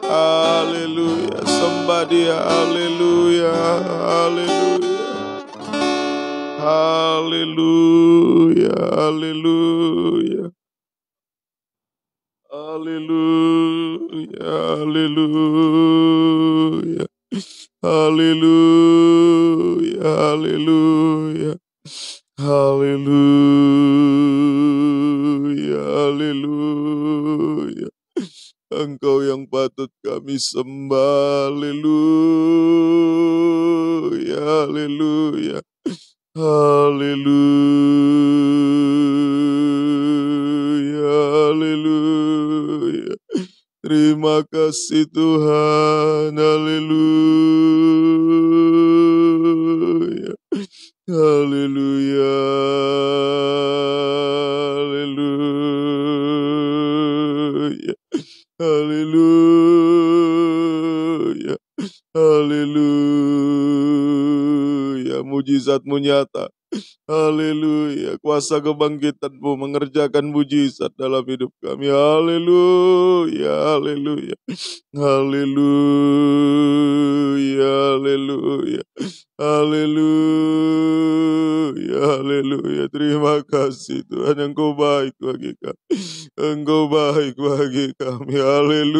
haleluya, sembah Dia. Haleluya, haleluya, haleluya, haleluya, haleluya, haleluya, haleluya, haleluya, haleluya, haleluya. Engkau yang patut kami sembah. Haleluya, haleluya, haleluya, haleluya. Terima kasih Tuhan. Haleluya, haleluya, haleluya, haleluya, haleluya. Mujizat-Mu nyata. Haleluya. Kuasa kebangkitan-Mu mengerjakan mujizat dalam hidup kami. Haleluya, haleluya, haleluya, haleluya, haleluya, haleluya. Terima kasih Tuhan, Engkau baik bagi kami. Engkau baik bagi kami. Haleluya,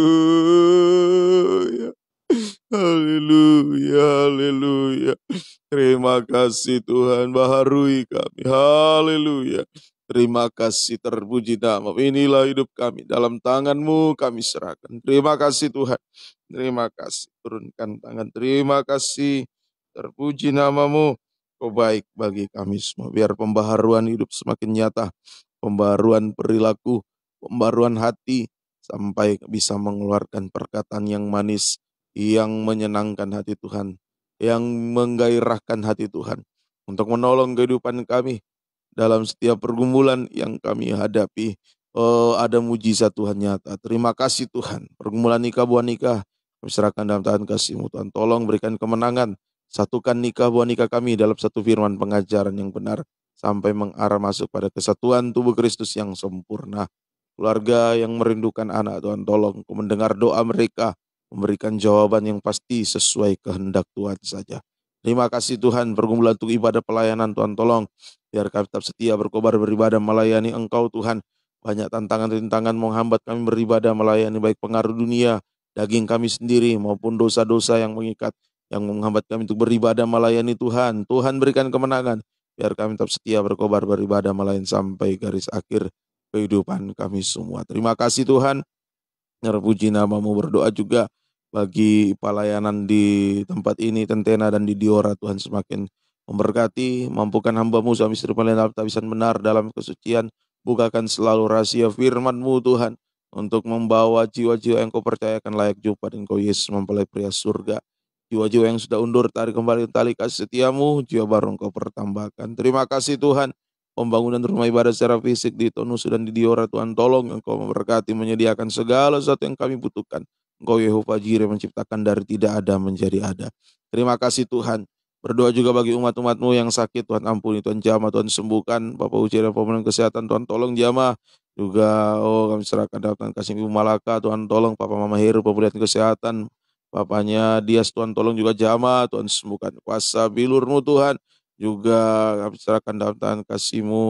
haleluya, haleluya. Terima kasih Tuhan, baharui kami. Haleluya. Terima kasih, terpuji nama. Inilah hidup kami, dalam tangan-Mu kami serahkan. Terima kasih Tuhan. Terima kasih. Turunkan tangan. Terima kasih. Terpuji nama-Mu. Kau baik bagi kami semua. Biar pembaharuan hidup semakin nyata. Pembaharuan perilaku, pembaharuan hati, sampai bisa mengeluarkan perkataan yang manis, yang menyenangkan hati Tuhan, yang menggairahkan hati Tuhan, untuk menolong kehidupan kami dalam setiap pergumulan yang kami hadapi. Oh, ada mujizat Tuhan nyata. Terima kasih Tuhan. Pergumulan nikah, buah nikah, kami serahkan dalam tangan kasih-Mu Tuhan. Tolong berikan kemenangan. Satukan nikah, buah nikah kami dalam satu firman pengajaran yang benar, sampai mengarah masuk pada kesatuan tubuh Kristus yang sempurna. Keluarga yang merindukan anak, Tuhan tolong mendengar doa mereka, memberikan jawaban yang pasti sesuai kehendak Tuhan saja. Terima kasih Tuhan. Pergumulan untuk ibadah pelayanan, Tuhan tolong biar kami tetap setia berkobar beribadah melayani Engkau Tuhan. banyak tantangan-rintangan menghambat kami beribadah melayani, baik pengaruh dunia, daging kami sendiri maupun dosa-dosa yang mengikat, yang menghambat kami untuk beribadah melayani Tuhan. Tuhan berikan kemenangan, biar kami tetap setia berkobar beribadah melayani sampai garis akhir kehidupan kami semua. Terima kasih Tuhan. Terpuji namamu, berdoa juga bagi pelayanan di tempat ini, Tentena dan di Diora. Tuhan semakin memberkati, mampukan hamba-Mu suami istri pelayanan tabisan benar dalam kesucian, bukakan selalu rahasia firman-Mu Tuhan, untuk membawa jiwa-jiwa yang Kau percayakan layak jumpa dan Kau Yesus mempelai pria surga. Jiwa-jiwa yang sudah undur, tarik kembali tali kasih setiamu, jiwa baru Engkau pertambahkan. Terima kasih Tuhan. Pembangunan rumah ibadah secara fisik di Tonusu dan di Diora, Tuhan tolong Engkau memberkati, menyediakan segala sesuatu yang kami butuhkan. Engkau Yehova Jireh menciptakan dari tidak ada menjadi ada. Terima kasih Tuhan. Berdoa juga bagi umat-umat-Mu yang sakit, Tuhan ampuni, Tuhan jamah, Tuhan sembuhkan. Bapak Uji dan pemenang kesehatan, Tuhan tolong jamah. Juga kami serahkan dalam tangan kasih Ibu Malaka, Tuhan tolong Papa Mama Heru pemulihan kesehatan. Papanya Dias, Tuhan tolong juga jamah, Tuhan sembuhkan. Kuasa bilur-Mu Tuhan. Juga kami serahkan dalam tangan kasih-Mu,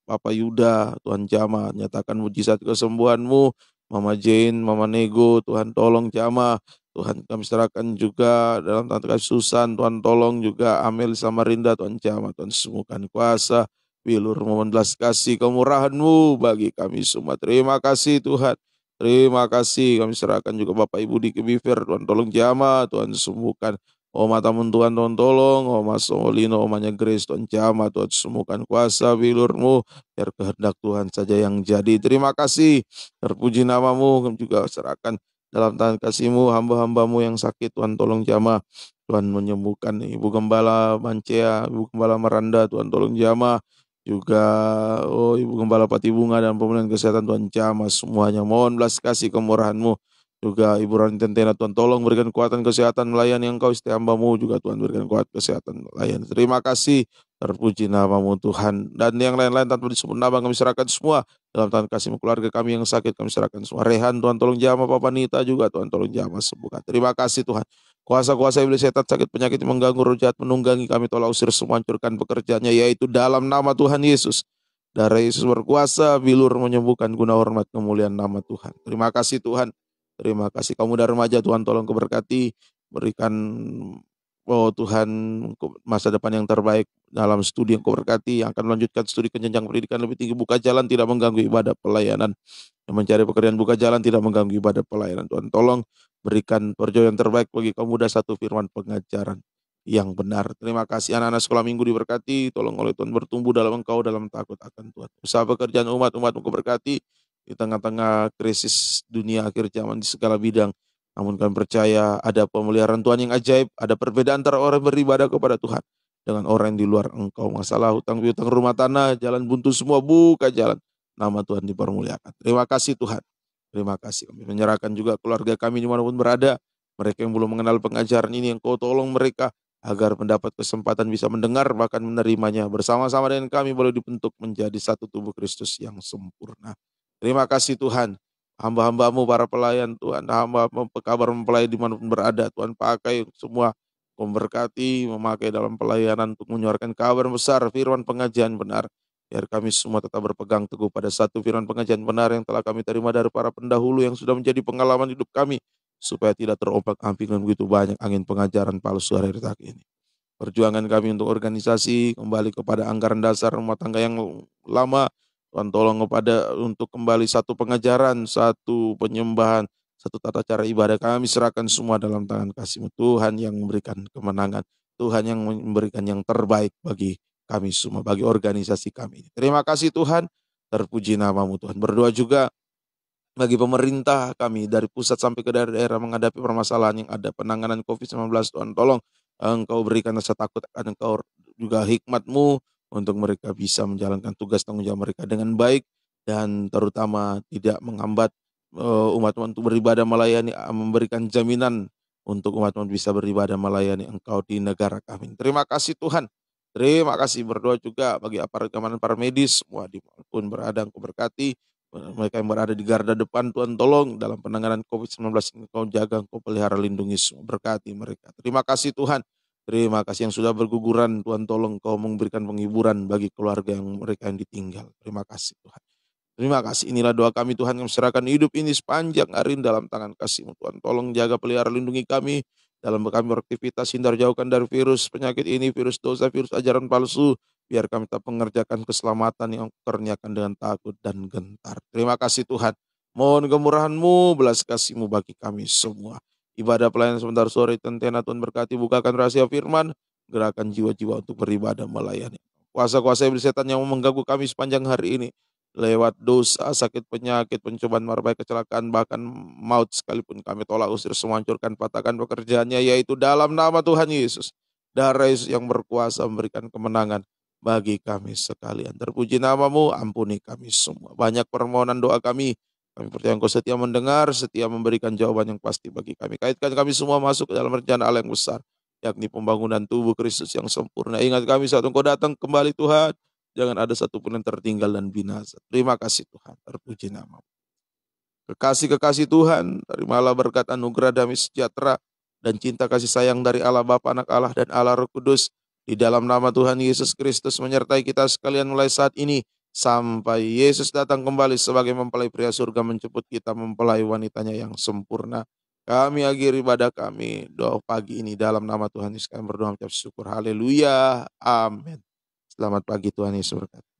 Papa Yuda, Tuhan jamah, nyatakan mujizat kesembuhan-Mu. Mama Jane, Mama Nego, Tuhan tolong jamah. Tuhan kami serahkan juga dalam tangan kasih Susan, Tuhan tolong juga Amel Samarinda, Tuhan jamah, Tuhan sembuhkan. Kuasa, bilur, mohon belas kasih kemurahan-Mu bagi kami semua. Terima kasih Tuhan. Terima kasih, kami serahkan juga Bapak Ibu di Kebifer, Tuhan tolong jamah, Tuhan sembuhkan. Oma tamun Tuhan tolong, Oma Solino, Omanya Grace, Tuhan jamah, Tuhan sembuhkan. Kuasa bilur-Mu, biar kehendak Tuhan saja yang jadi. Terima kasih, terpuji namamu. Kami juga serahkan dalam tangan kasih-Mu hamba-hamba-Mu yang sakit, Tuhan tolong jamah, Tuhan menyembuhkan. Ibu Gembala Mancea, Ibu Gembala Maranda, Tuhan tolong jamah. Juga Ibu Gembala Patibunga dan pemulihan kesehatan, Tuhan jamah semuanya. Mohon belas kasih kemurahan-Mu. Juga Ibu Rani Tentena, Tuhan tolong berikan kekuatan kesehatan melayani Engkau, setiap hamba-Mu juga Tuhan berikan kekuatan kesehatan melayani. Terima kasih, terpuji namamu Tuhan. Dan yang lain-lain tanpa disebut nama kami serahkan semua dalam tangan kasih-Mu. Keluarga kami yang sakit kami serahkan semua. Rehan, Tuhan tolong jamah. Papa Nita juga Tuhan tolong jamah sembuhkan. Terima kasih Tuhan. Kuasa-kuasa iblis, setan, sakit, penyakit yang mengganggu, roh jahat menunggangi kami, tolong usir semua, hancurkan pekerjaannya, yaitu dalam nama Tuhan Yesus. Darah Yesus berkuasa, bilur menyembuhkan, guna hormat kemuliaan nama Tuhan. Terima kasih Tuhan. Terima kasih kaum muda remaja, Tuhan tolong keberkati, berikan Tuhan masa depan yang terbaik dalam studi yang keberkati, yang akan melanjutkan studi ke jenjang pendidikan lebih tinggi. Buka jalan, tidak mengganggu ibadah pelayanan. Yang mencari pekerjaan, buka jalan, tidak mengganggu ibadah pelayanan. Tuhan tolong berikan perjuangan yang terbaik bagi kaum muda, satu firman pengajaran yang benar. Terima kasih anak-anak sekolah minggu diberkati, tolong oleh Tuhan bertumbuh dalam Engkau, dalam takut akan Tuhan. Usaha pekerjaan umat-umat-Mu berkati di tengah-tengah krisis dunia akhir zaman di segala bidang. Namun kami percaya ada pemeliharaan Tuhan yang ajaib, ada perbedaan antara orang beribadah kepada Tuhan dengan orang yang di luar Engkau. Masalah hutang piutang rumah tanah, jalan buntu semua, buka jalan. Nama Tuhan dipermuliakan. Terima kasih Tuhan. Terima kasih. Kami menyerahkan juga keluarga kami dimanapun berada. Mereka yang belum mengenal pengajaran ini, Engkau tolong mereka agar mendapat kesempatan bisa mendengar bahkan menerimanya. Bersama-sama dengan kami boleh dibentuk menjadi satu tubuh Kristus yang sempurna. Terima kasih Tuhan. Hamba-hamba-Mu para pelayan Tuhan, hamba pekabar mempelai dimanapun berada, Tuhan pakai semua, memberkati, memakai dalam pelayanan untuk menyuarakan kabar besar, firman pengajian benar. Biar kami semua tetap berpegang teguh pada satu firman pengajian benar yang telah kami terima dari para pendahulu yang sudah menjadi pengalaman hidup kami, supaya tidak terombak-ambing dengan begitu banyak angin pengajaran palsu hari ini. Perjuangan kami untuk organisasi kembali kepada anggaran dasar rumah tangga yang lama, Tuhan tolong kepada untuk kembali satu pengajaran, satu penyembahan, satu tata cara ibadah, kami serahkan semua dalam tangan kasih-Mu. Tuhan yang memberikan kemenangan, Tuhan yang memberikan yang terbaik bagi kami semua, bagi organisasi kami. Terima kasih Tuhan, terpuji namamu Tuhan. Berdoa juga bagi pemerintah kami dari pusat sampai ke daerah-daerah menghadapi permasalahan yang ada, penanganan COVID-19, Tuhan tolong Engkau berikan rasa takut akan Engkau, juga hikmat-Mu untuk mereka bisa menjalankan tugas tanggung jawab mereka dengan baik, dan terutama tidak menghambat umat-umat untuk beribadah melayani, memberikan jaminan untuk umat-umat bisa beribadah melayani Engkau di negara kami. Terima kasih Tuhan. Terima kasih. Berdoa juga bagi aparat keamanan, para medis semua dimanapun berada, Engkau berkati. Mereka yang berada di garda depan, Tuhan tolong dalam penanganan COVID-19, Engkau jaga, Engkau pelihara, lindungi semua, berkati mereka. Terima kasih Tuhan. Terima kasih yang sudah berguguran, Tuhan tolong Engkau memberikan penghiburan bagi keluarga yang mereka yang ditinggal. Terima kasih Tuhan. Terima kasih, inilah doa kami Tuhan, yang serahkan hidup ini sepanjang hari ini dalam tangan kasih-Mu Tuhan. Tolong jaga, pelihara, lindungi kami dalam kami beraktivitas, hindar jauhkan dari virus penyakit ini, virus dosa, virus ajaran palsu. Biar kami tak mengerjakan keselamatan yang kurniakan dengan takut dan gentar. Terima kasih Tuhan. Mohon kemurahan-Mu, belas kasih-Mu bagi kami semua. Ibadah pelayanan sebentar sore, tentena Tuhan berkati, bukakan rahasia firman, gerakan jiwa-jiwa untuk beribadah melayani. Kuasa-kuasa iblis setan yang mengganggu kami sepanjang hari ini, lewat dosa, sakit, penyakit, pencobaan, mara bahaya, kecelakaan, bahkan maut sekalipun, kami tolak, usir, semua, hancurkan, patahkan pekerjaannya, yaitu dalam nama Tuhan Yesus. Darah Yesus yang berkuasa memberikan kemenangan bagi kami sekalian. Terpuji nama-Mu, ampuni kami semua. Banyak permohonan doa kami percaya Engkau setia mendengar, setia memberikan jawaban yang pasti bagi kami. Kaitkan kami semua masuk ke dalam rencana Allah yang besar, yakni pembangunan tubuh Kristus yang sempurna. Ingat kami saat Engkau datang kembali Tuhan, jangan ada satupun yang tertinggal dan binasa. Terima kasih Tuhan, terpuji nama. Kekasih-kekasih Tuhan, terimalah berkat anugerah damai sejahtera dan cinta kasih sayang dari Allah Bapa, Anak Allah, dan Allah Roh Kudus. Di dalam nama Tuhan Yesus Kristus menyertai kita sekalian mulai saat ini sampai Yesus datang kembali sebagai mempelai pria surga menjemput kita mempelai wanitanya yang sempurna. Kami akhiri ibadah kami doa pagi ini dalam nama Tuhan Yesus, kami berdoa mengucap syukur. Haleluya. Amin. Selamat pagi, Tuhan Yesus berkati.